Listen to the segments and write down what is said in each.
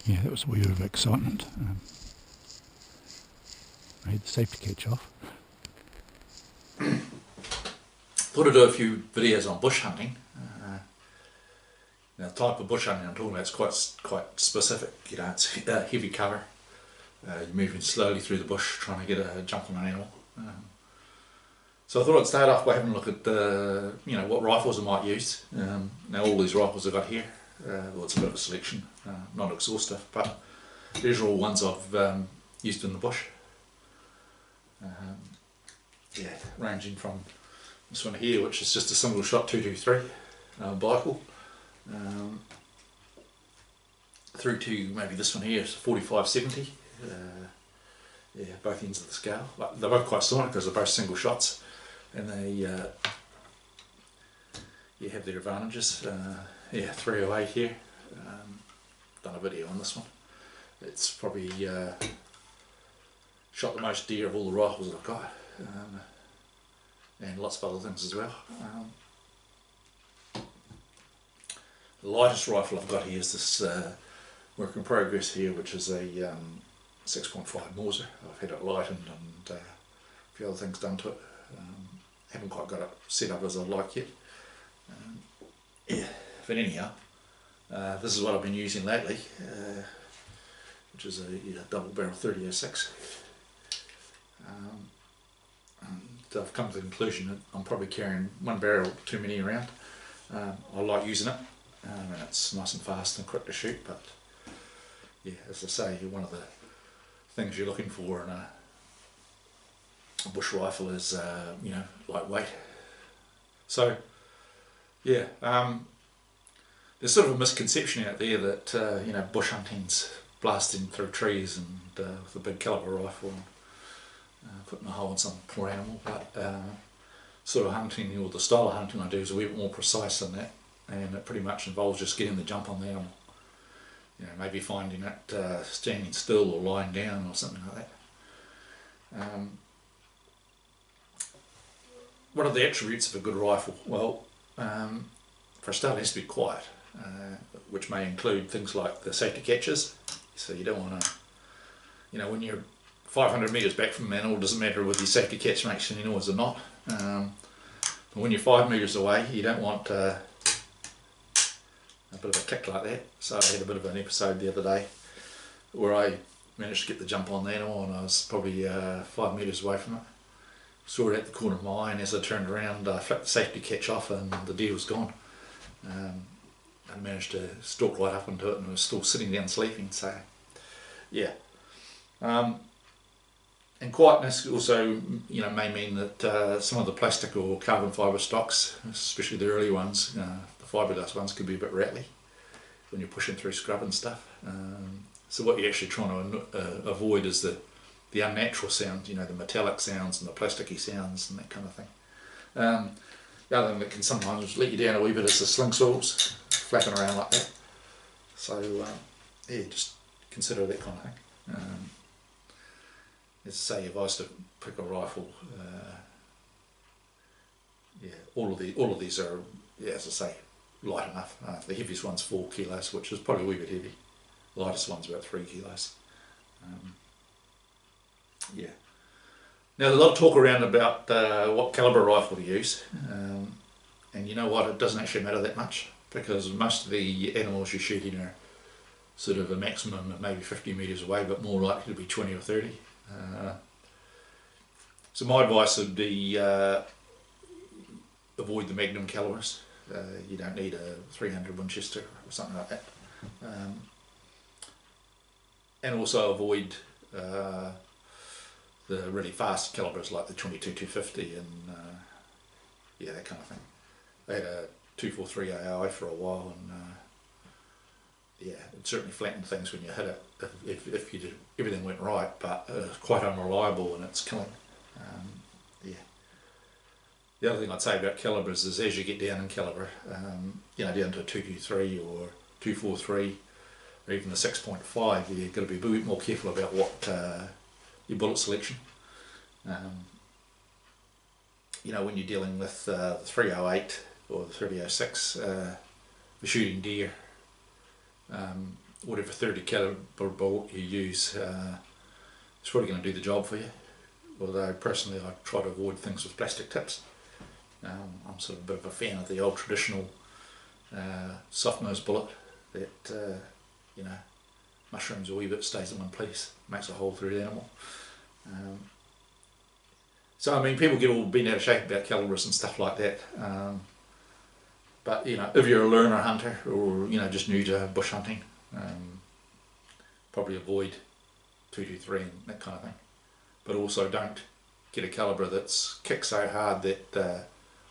Yeah, that was a wee bit of excitement. I had the safety catch off. Thought I'd do a few videos on bush hunting. Now, the type of bush hunting I'm talking about is quite specific. You know, it's heavy cover. You're moving slowly through the bush, trying to get a jump on an animal. So I thought I'd start off by having a look at what rifles I might use. Now, all these rifles I've got here, well, it's a bit of a selection, not exhaustive, but these are all ones I've used in the bush. Ranging from this one here, which is just a single shot 223 Bicol, through to maybe this one here, 45-70. Both ends of the scale. But they're both quite similar because they're both single shots, and they have their advantages. 308 here. Done a video on this one. It's probably shot the most deer of all the rifles I've got, and lots of other things as well. The lightest rifle I've got here is this work in progress here, which is a 6.5 Mauser. I've had it lightened and a few other things done to it. Haven't quite got it set up as I'd like yet. But anyhow, this is what I've been using lately, which is a double barrel 30-06. And I've come to the conclusion that I'm probably carrying one barrel too many around. I like using it, and it's nice and fast and quick to shoot, but yeah, as I say, one of the things you're looking for in a bush rifle is lightweight. So yeah, there's sort of a misconception out there that bush hunting's blasting through trees and with a big caliber rifle and putting a hole in some poor animal, but sort of hunting, or the style of hunting I do, is a wee bit more precise than that, and it pretty much involves just getting the jump on the animal. Maybe finding it standing still or lying down or something like that. What are the attributes of a good rifle? Well, for a start, it has to be quiet, which may include things like the safety catches. So you don't want to, when you're 500 metres back from an animal, it doesn't matter whether your safety catch makes any noise or not. But when you're 5 metres away, you don't want a bit of a kick like that. So I had a bit of an episode the other day where I managed to get the jump on the animal, and I was probably 5 metres away from it. Saw it at the corner of my eye, and as I turned around, I flicked the safety catch off and the deer was gone. I managed to stalk right up into it, and it was still sitting down sleeping. So yeah, and quietness also may mean that some of the plastic or carbon fibre stocks, especially the early ones, the fiberglass ones, could be a bit rattly when you're pushing through scrub and stuff. So what you're actually trying to avoid is the unnatural sounds, the metallic sounds and the plasticky sounds and that kind of thing. The other thing that can sometimes let you down a wee bit is the sling swivels flapping around like that. So just consider that kind of thing. As I say, if I was to pick a rifle, all of these are, as I say, light enough. The heaviest one's 4 kilos, which is probably a wee bit heavy. The lightest one's about 3 kilos. Now, there's a lot of talk around about what calibre rifle to use, and you know what, it doesn't actually matter that much, because most of the animals you're shooting are sort of a maximum of maybe 50 metres away, but more likely to be 20 or 30. So my advice would be avoid the Magnum calibers. You don't need a 300 Winchester or something like that, and also avoid the really fast calibers like the 22-250 and that kind of thing. They had a 243 AI for a while, and it certainly flattened things when you hit it if you did, everything went right, but it was quite unreliable in its killing. The other thing I'd say about calibers is, as you get down in caliber, down to a 223 or 243 or even the 6.5, you've got to be a bit more careful about what your bullet selection. When you're dealing with the 308 or the 3006 for shooting deer, whatever 30 caliber bullet you use, it's probably going to do the job for you. Although personally I try to avoid things with plastic tips. I'm sort of a bit of a fan of the old traditional soft nose bullet that mushrooms a wee bit, stays in one place, makes a hole through the animal. So I mean, people get all bent out of shape about calibers and stuff like that. But if you're a learner hunter or just new to bush hunting, probably avoid 223 and that kind of thing. But also don't get a caliber that's kicked so hard that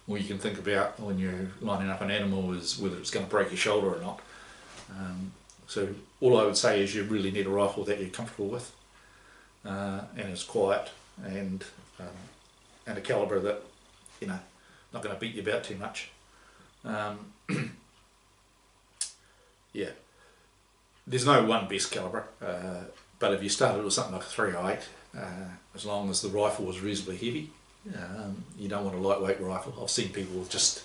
all you can think about when you're lining up an animal is whether it's going to break your shoulder or not. So all I would say is you really need a rifle that you're comfortable with, and is quiet, and a caliber that not going to beat you about too much. Yeah, there's no one best caliber, but if you started with something like a 308, as long as the rifle was reasonably heavy, you don't want a lightweight rifle. I've seen people with just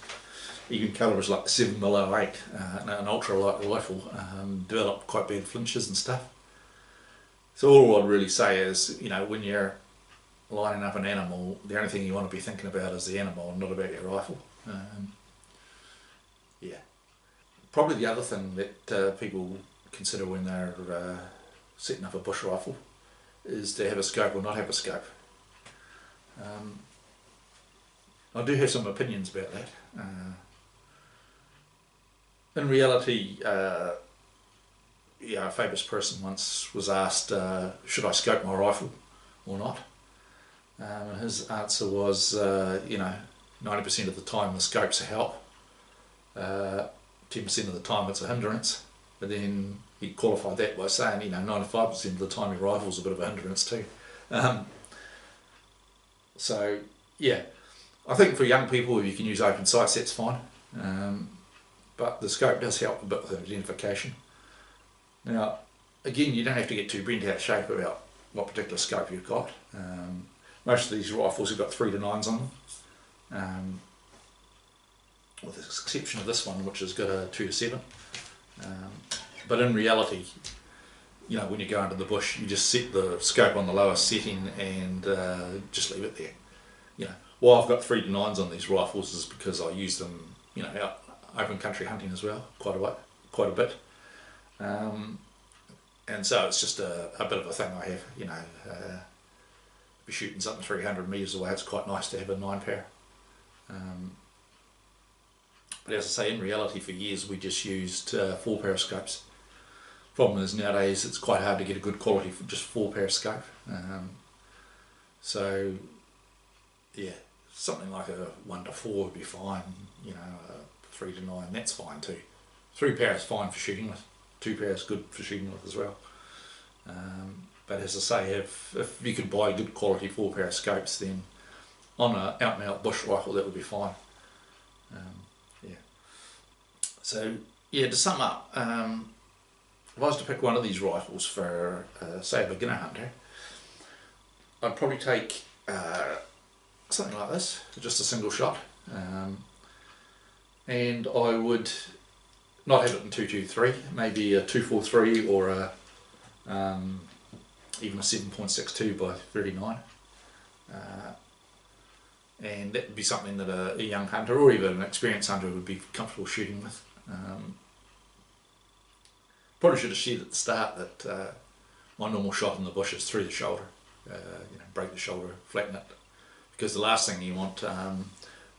even calibers like the 7mm08, an ultra light rifle, develop quite bad flinches and stuff. So all I'd really say is, when you're lining up an animal, the only thing you want to be thinking about is the animal and not about your rifle. Yeah. Probably the other thing that people consider when they're setting up a bush rifle is to have a scope or not have a scope. I do have some opinions about that. In reality, a famous person once was asked, should I scope my rifle or not? And his answer was, 90% of the time the scope's a help, 10% of the time it's a hindrance. But then he qualified that by saying, 95% of the time your rifle's a bit of a hindrance too. So yeah, I think for young people, if you can use open sights, that's fine. But the scope does help a bit with identification. Now, again, you don't have to get too bent out of shape about what particular scope you've got. Most of these rifles have got 3 to 9s on them, with the exception of this one, which has got a 2 to 7. But in reality, when you go into the bush, you just set the scope on the lowest setting and just leave it there. Why I've got 3 to 9s on these rifles is because I use them, out open country hunting as well, quite a bit. And so it's just a bit of a thing I have, if you're shooting something 300 metres away, it's quite nice to have a 9 pair. But as I say, in reality, for years we just used 4 pair of scopes. Problem is nowadays it's quite hard to get a good quality for just 4 pair of scope. So yeah, something like a 1 to 4 would be fine. A 3 to 9, that's fine too. 3 pair is fine for shooting with. 2 pair is good for shooting with as well. But as I say, if you could buy good quality 4 pair of scopes, then on an out and out bush rifle that would be fine. Yeah. So yeah, to sum up, if I was to pick one of these rifles for say a beginner hunter, I'd probably take something like this, just a single shot, and I would not have it in 223, maybe a 243 or a even a 7.62 by 39, and that would be something that a young hunter or even an experienced hunter would be comfortable shooting with. Probably should have shared at the start that my normal shot in the bush is through the shoulder, break the shoulder, flatten it, because the last thing you want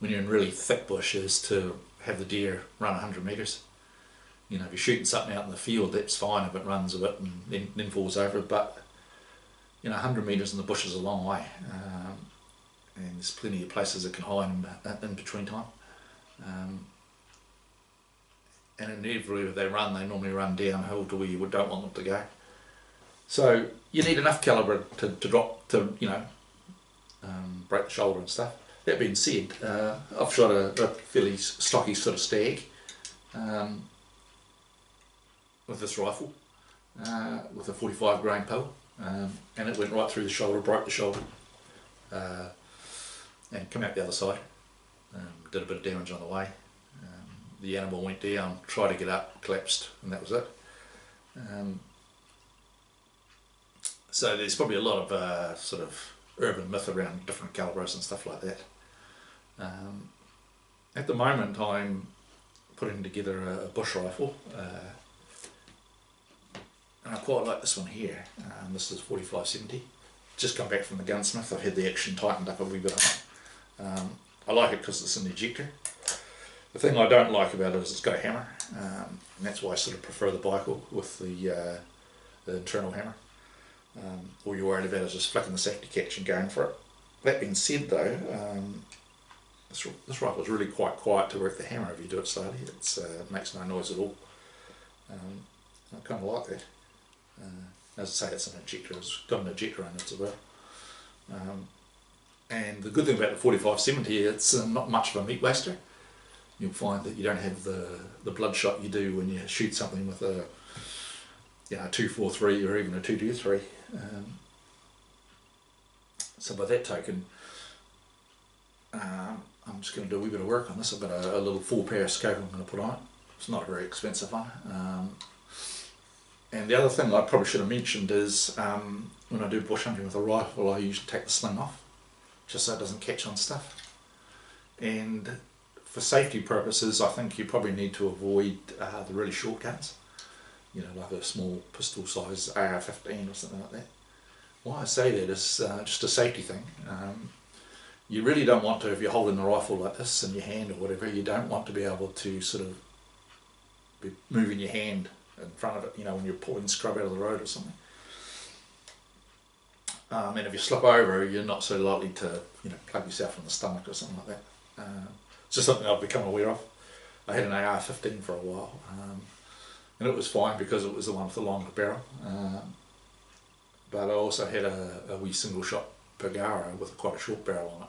when you're in really thick bush is to have the deer run 100 metres. If you're shooting something out in the field, that's fine if it runs a bit and then falls over, but 100 metres in the bush is a long way, and there's plenty of places that can hide in between time. And inevitably if they run, they normally run downhill to where you don't want them to go. So you need enough calibre to drop to break the shoulder and stuff. That being said, I've shot a fairly stocky sort of stag with this rifle, with a 45 grain pill, and it went right through the shoulder, broke the shoulder, and came out the other side. Did a bit of damage on the way. The animal went down, tried to get up, collapsed, and that was it. So there's probably a lot of sort of urban myth around different calibers and stuff like that. At the moment I'm putting together a bush rifle, and I quite like this one here. This is 4570. Just come back from the gunsmith. I've had the action tightened up a wee bit on it. I like it because it's an ejector. The thing I don't like about it is it's got a hammer, and that's why I sort of prefer the Bicol with the internal hammer. All you're worried about is just flicking the safety catch and going for it. That being said though, this rifle is really quite quiet to work the hammer if you do it slowly. It makes no noise at all. I kind of like that. As I say, it's an ejector. It's got an ejector in it as well. And the good thing about the 4570, it's not much of a meat waster. You'll find that you don't have the bloodshot you do when you shoot something with a 243 or even a 223. So by that token, I'm just going to do a wee bit of work on this. I've got a little 4-power scope I'm going to put on it. It's not a very expensive one. And the other thing I probably should have mentioned is when I do bush hunting with a rifle, I usually take the sling off, just so it doesn't catch on stuff. And for safety purposes, I think you probably need to avoid the really short guns, like a small pistol size AR-15 or something like that. Why I say that is just a safety thing. You really don't want to, if you're holding the rifle like this in your hand or whatever, you don't want to be able to sort of be moving your hand in front of it, when you're pulling scrub out of the road or something. And if you slip over, you're not so likely to, plug yourself in the stomach or something like that. It's just something I've become aware of. I had an AR-15 for a while, and it was fine because it was the one with the longer barrel. But I also had a wee single shot Pagara with quite a short barrel on it.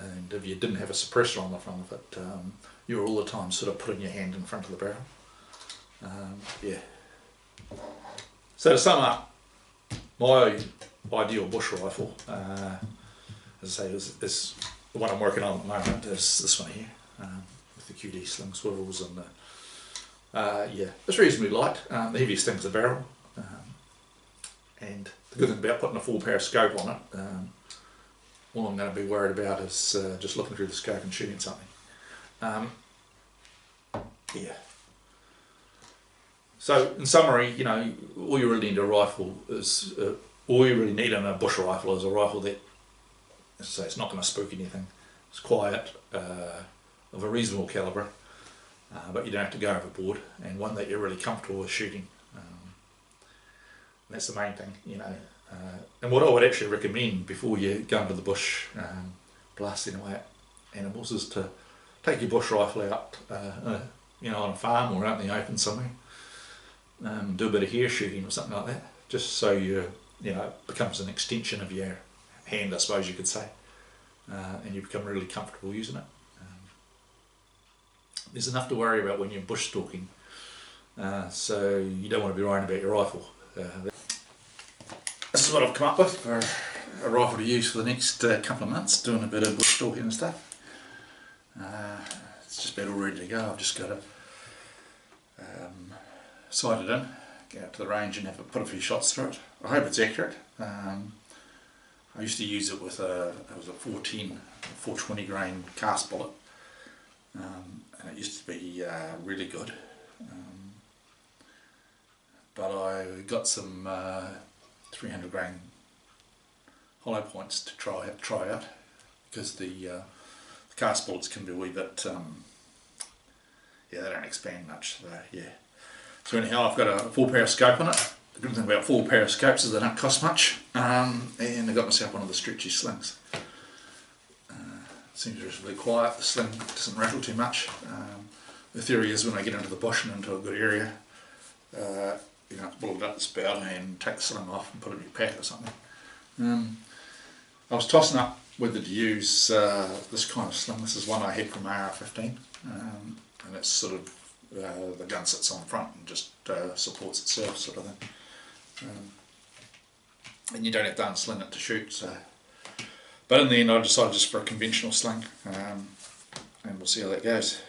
And if you didn't have a suppressor on the front of it, you were all the time sort of putting your hand in front of the barrel. So to sum up, my ideal bush rifle, as I say, is the one I'm working on at the moment, is this one here, with the QD sling swivels and it's reasonably light. The heaviest thing's the barrel, and the good thing about putting a 4-power scope on it, all I'm going to be worried about is just looking through the scope and shooting something. So in summary, all you really need in a rifle is, all you really need in a bush rifle is a rifle that, as I say, it's not going to spook anything. It's quiet, of a reasonable calibre, but you don't have to go overboard, and one that you're really comfortable with shooting. That's the main thing, and what I would actually recommend before you go into the bush blasting away at animals is to take your bush rifle out, on a farm or out in the open somewhere. Do a bit of hare shooting or something like that, just so it becomes an extension of your hand, I suppose you could say, and you become really comfortable using it. There's enough to worry about when you're bush stalking, so you don't want to be worrying about your rifle. This is what I've come up with for a rifle to use for the next couple of months, doing a bit of bush stalking and stuff. It's just about all ready to go. I've just got to sight it in, get out to the range and put a few shots through it. I hope it's accurate. I used to use it with it was a 420 grain cast bullet, and it used to be really good. But I got some 300 grain hollow points to try out, because the cast bullets can be a wee bit, they don't expand much. So anyhow, I've got a 4-power scope on it. The good thing about 4-power scopes is they don't cost much, and I got myself one of the stretchy slings. Seems reasonably quiet. The sling doesn't rattle too much. The theory is when I get into the bush and into a good area, pull it up the spout and take the sling off and put it in your pack or something. I was tossing up whether to use this kind of sling. This is one I had from AR-15, and it's sort of the gun sits on front and just supports itself, sort of thing. And you don't have to unsling it to shoot. So, but in the end, I decided just for a conventional sling, and we'll see how that goes.